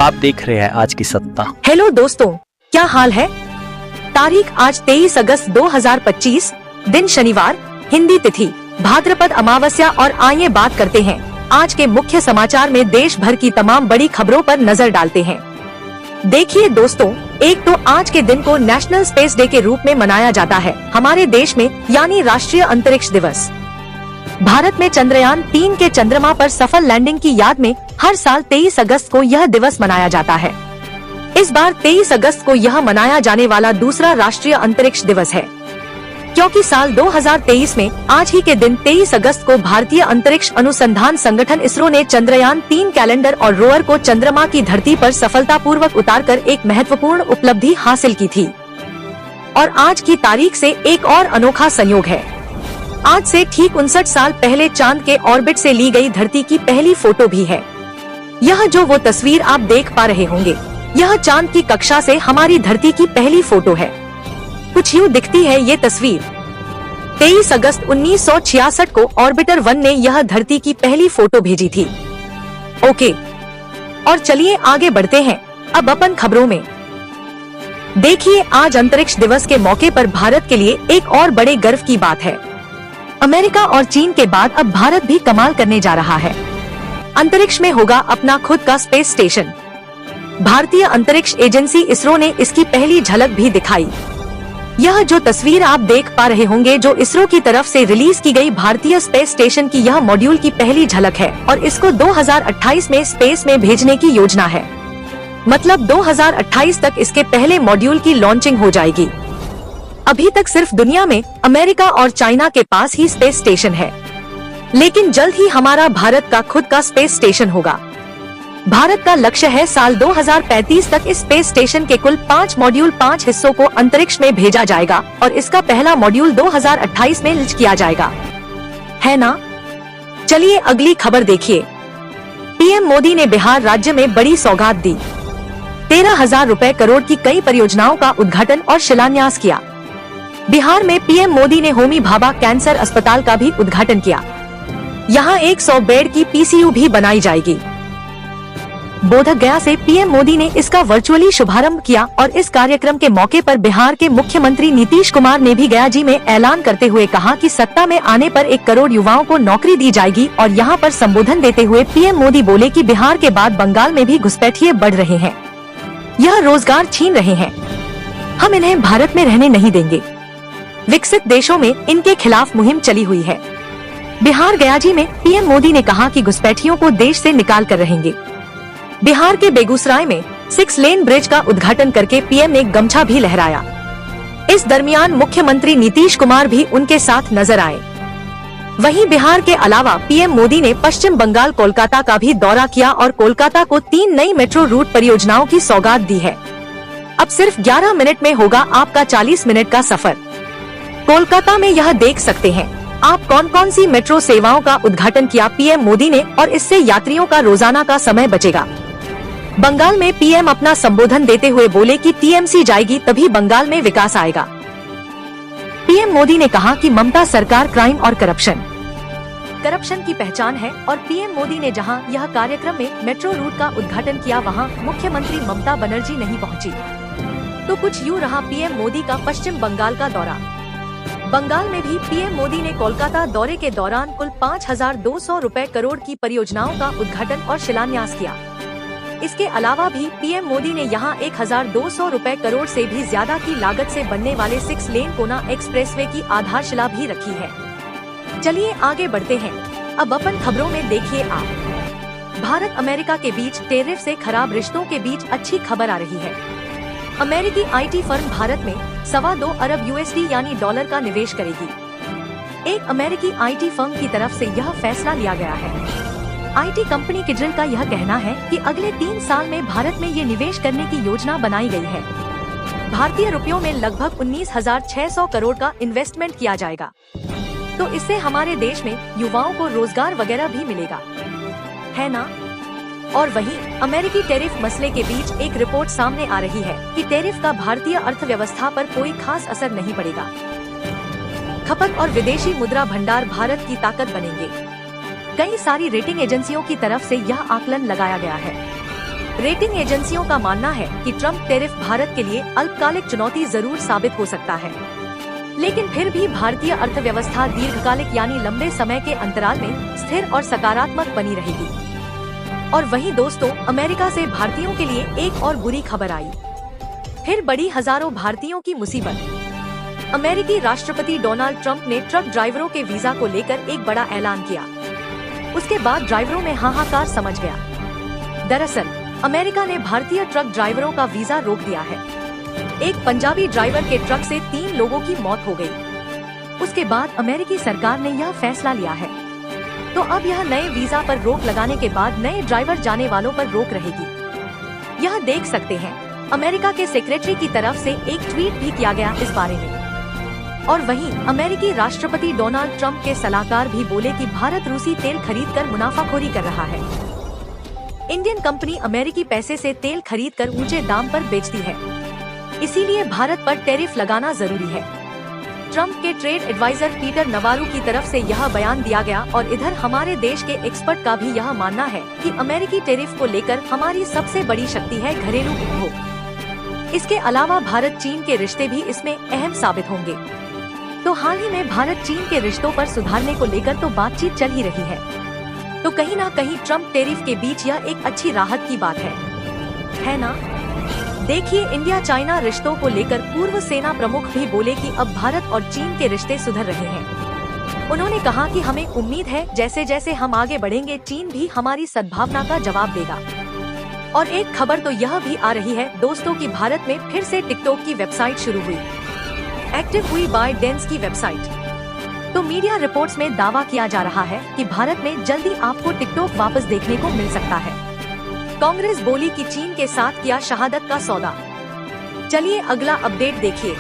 आप देख रहे हैं आज की सत्ता। हेलो दोस्तों, क्या हाल है। तारीख आज 23 अगस्त 2025, दिन शनिवार, हिंदी तिथि भाद्रपद अमावस्या। और आइए बात करते हैं आज के मुख्य समाचार में देश भर की तमाम बड़ी खबरों पर नजर डालते हैं। देखिए दोस्तों, एक तो आज के दिन को नेशनल स्पेस डे के रूप में मनाया जाता है हमारे देश में, यानी राष्ट्रीय अंतरिक्ष दिवस। भारत में चंद्रयान 3 के चंद्रमा पर सफल लैंडिंग की याद में हर साल 23 अगस्त को यह दिवस मनाया जाता है। इस बार 23 अगस्त को यह मनाया जाने वाला दूसरा राष्ट्रीय अंतरिक्ष दिवस है, क्योंकि साल 2023 में आज ही के दिन 23 अगस्त को भारतीय अंतरिक्ष अनुसंधान संगठन इसरो ने चंद्रयान 3 कैलेंडर और रोवर को चंद्रमा की धरती पर सफलतापूर्वक उतारकर एक महत्वपूर्ण उपलब्धि हासिल की थी। और आज की तारीख से एक और अनोखा संयोग है। आज से ठीक 59 साल पहले चांद के ऑर्बिट से ली गई धरती की पहली फोटो भी है। यह जो वो तस्वीर आप देख पा रहे होंगे, यह चांद की कक्षा से हमारी धरती की पहली फोटो है। कुछ यूँ दिखती है ये तस्वीर। 23 अगस्त 1966 को ऑर्बिटर 1 ने यह धरती की पहली फोटो भेजी थी। ओके, और चलिए आगे बढ़ते हैं अब अपन खबरों में। देखिए, आज अंतरिक्ष दिवस के मौके पर भारत के लिए एक और बड़े गर्व की बात है। अमेरिका और चीन के बाद अब भारत भी कमाल करने जा रहा है। अंतरिक्ष में होगा अपना खुद का स्पेस स्टेशन। भारतीय अंतरिक्ष एजेंसी इसरो ने इसकी पहली झलक भी दिखाई। यह जो तस्वीर आप देख पा रहे होंगे, जो इसरो की तरफ से रिलीज की गई भारतीय स्पेस स्टेशन की यह मॉड्यूल की पहली झलक है और इसको 2028 में स्पेस में भेजने की योजना है। मतलब 2028 तक इसके पहले मॉड्यूल की लॉन्चिंग हो जाएगी। अभी तक सिर्फ दुनिया में अमेरिका और चाइना के पास ही स्पेस स्टेशन है, लेकिन जल्द ही हमारा भारत का खुद का स्पेस स्टेशन होगा। भारत का लक्ष्य है साल 2035 तक इस स्पेस स्टेशन के कुल 5 मॉड्यूल 5 हिस्सों को अंतरिक्ष में भेजा जाएगा और इसका पहला मॉड्यूल 2028 में लॉन्च किया जाएगा, है ना। चलिए अगली खबर देखिए। पीएम मोदी ने बिहार राज्य में बड़ी सौगात दी। 13,000 रुपए करोड़ की कई परियोजनाओं का उद्घाटन और शिलान्यास किया। बिहार में पीएम मोदी ने होमी भाभा कैंसर अस्पताल का भी उद्घाटन किया। यहाँ 100 बेड की पीसीयू भी बनाई जाएगी। बोधगया से पीएम मोदी ने इसका वर्चुअली शुभारंभ किया और इस कार्यक्रम के मौके पर बिहार के मुख्यमंत्री नीतीश कुमार ने भी गया जी में ऐलान करते हुए कहा कि सत्ता में आने पर 1 करोड़ युवाओं को नौकरी दी जाएगी। और यहाँ पर संबोधन देते हुए पीएम मोदी बोले कि बिहार के बाद बंगाल में भी घुसपैठिए बढ़ रहे हैं, यह रोजगार छीन रहे हैं, हम इन्हें भारत में रहने नहीं देंगे। विकसित देशों में इनके खिलाफ मुहिम चली हुई है। बिहार गयाजी में पीएम मोदी ने कहा कि घुसपैठियों को देश से निकाल कर रहेंगे। बिहार के बेगूसराय में 6 लेन ब्रिज का उद्घाटन करके पीएम ने गमछा भी लहराया। इस दरमियान मुख्यमंत्री नीतीश कुमार भी उनके साथ नजर आए। वहीं बिहार के अलावा पीएम मोदी ने पश्चिम बंगाल कोलकाता का भी दौरा किया और कोलकाता को 3 नई मेट्रो रूट परियोजनाओं की सौगात दी है। अब सिर्फ 11 मिनट में होगा आपका 40 मिनट का सफर। कोलकाता में यह देख सकते हैं आप कौन कौन सी मेट्रो सेवाओं का उद्घाटन किया पीएम मोदी ने और इससे यात्रियों का रोजाना का समय बचेगा। बंगाल में पीएम अपना संबोधन देते हुए बोले कि टीएमसी जाएगी तभी बंगाल में विकास आएगा। पीएम मोदी ने कहा कि ममता सरकार क्राइम और करप्शन की पहचान है और पीएम मोदी ने जहां यह कार्यक्रम में मेट्रो रूट का उद्घाटन किया, वहां मुख्यमंत्री ममता बनर्जी नहीं पहुंची। तो कुछ यूँ रहा पीएम मोदी का पश्चिम बंगाल का दौरा। बंगाल में भी पीएम मोदी ने कोलकाता दौरे के दौरान कुल 5,200 रुपए करोड़ की परियोजनाओं का उद्घाटन और शिलान्यास किया। इसके अलावा भी पीएम मोदी ने यहां 1,200 रुपए करोड़ से भी ज्यादा की लागत से बनने वाले 6 लेन कोना एक्सप्रेसवे की आधारशिला भी रखी है। चलिए आगे बढ़ते हैं अब अपन खबरों में। देखिए आप, भारत अमेरिका के बीच टैरिफ से खराब रिश्तों के बीच अच्छी खबर आ रही है। अमेरिकी आईटी फर्म भारत में 2.25 अरब यूएसडी यानी डॉलर का निवेश करेगी। एक अमेरिकी आईटी फर्म की तरफ से यह फैसला लिया गया है। आईटी कंपनी किड्रिल का यह कहना है कि अगले 3 साल में भारत में ये निवेश करने की योजना बनाई गई है। भारतीय रुपयों में लगभग 19,600 करोड़ का इन्वेस्टमेंट किया जाएगा। तो इससे हमारे देश में युवाओं को रोजगार वगैरह भी मिलेगा, है ना। और वहीं अमेरिकी टैरिफ मसले के बीच एक रिपोर्ट सामने आ रही है कि टैरिफ का भारतीय अर्थव्यवस्था पर कोई खास असर नहीं पड़ेगा। खपत और विदेशी मुद्रा भंडार भारत की ताकत बनेंगे। कई सारी रेटिंग एजेंसियों की तरफ से यह आकलन लगाया गया है। रेटिंग एजेंसियों का मानना है कि ट्रम्प टैरिफ भारत के लिए अल्पकालिक चुनौती जरूर साबित हो सकता है, लेकिन फिर भी भारतीय अर्थव्यवस्था दीर्घकालिक यानी लंबे समय के अंतराल में स्थिर और सकारात्मक बनी रहेगी। और वहीं दोस्तों, अमेरिका से भारतीयों के लिए एक और बुरी खबर आई। फिर बड़ी हजारों भारतीयों की मुसीबत। अमेरिकी राष्ट्रपति डोनाल्ड ट्रंप ने ट्रक ड्राइवरों के वीजा को लेकर एक बड़ा ऐलान किया। उसके बाद ड्राइवरों में हाहाकार समझ गया। दरअसल अमेरिका ने भारतीय ट्रक ड्राइवरों का वीजा रोक दिया है। एक पंजाबी ड्राइवर के ट्रक से 3 लोगों की मौत हो गई। उसके बाद अमेरिकी सरकार ने यह फैसला लिया है। तो अब यह नए वीजा पर रोक लगाने के बाद नए ड्राइवर जाने वालों पर रोक रहेगी। यह देख सकते हैं, अमेरिका के सेक्रेटरी की तरफ से एक ट्वीट भी किया गया इस बारे में। और वहीं अमेरिकी राष्ट्रपति डोनाल्ड ट्रंप के सलाहकार भी बोले कि भारत रूसी तेल खरीदकर मुनाफाखोरी कर रहा है। इंडियन कंपनी अमेरिकी पैसे से तेल खरीदकर ऊंचे दाम पर बेचती है, इसीलिए भारत पर टैरिफ लगाना जरूरी है। ट्रंप के ट्रेड एडवाइजर पीटर नवारू की तरफ से यह बयान दिया गया। और इधर हमारे देश के एक्सपर्ट का भी यह मानना है कि अमेरिकी टैरिफ को लेकर हमारी सबसे बड़ी शक्ति है घरेलू उपभोग। इसके अलावा भारत चीन के रिश्ते भी इसमें अहम साबित होंगे। तो हाल ही में भारत चीन के रिश्तों पर सुधारने को लेकर तो बातचीत चल ही रही है। तो कहीं ना कहीं ट्रंप टैरिफ के बीच यह एक अच्छी राहत की बात है ना? देखिए, इंडिया चाइना रिश्तों को लेकर पूर्व सेना प्रमुख भी बोले कि अब भारत और चीन के रिश्ते सुधर रहे हैं। उन्होंने कहा कि हमें उम्मीद है जैसे जैसे हम आगे बढ़ेंगे चीन भी हमारी सद्भावना का जवाब देगा। और एक खबर तो यह भी आ रही है दोस्तों कि भारत में फिर से टिकटॉक की वेबसाइट शुरू हुई, एक्टिव हुई ByteDance की वेबसाइट। तो मीडिया रिपोर्ट्स में दावा किया जा रहा है कि भारत में जल्दी आपको टिकटॉक वापस देखने को मिल सकता है। कांग्रेस बोली कि चीन के साथ किया शहादत का सौदा। चलिए अगला अपडेट देखिए।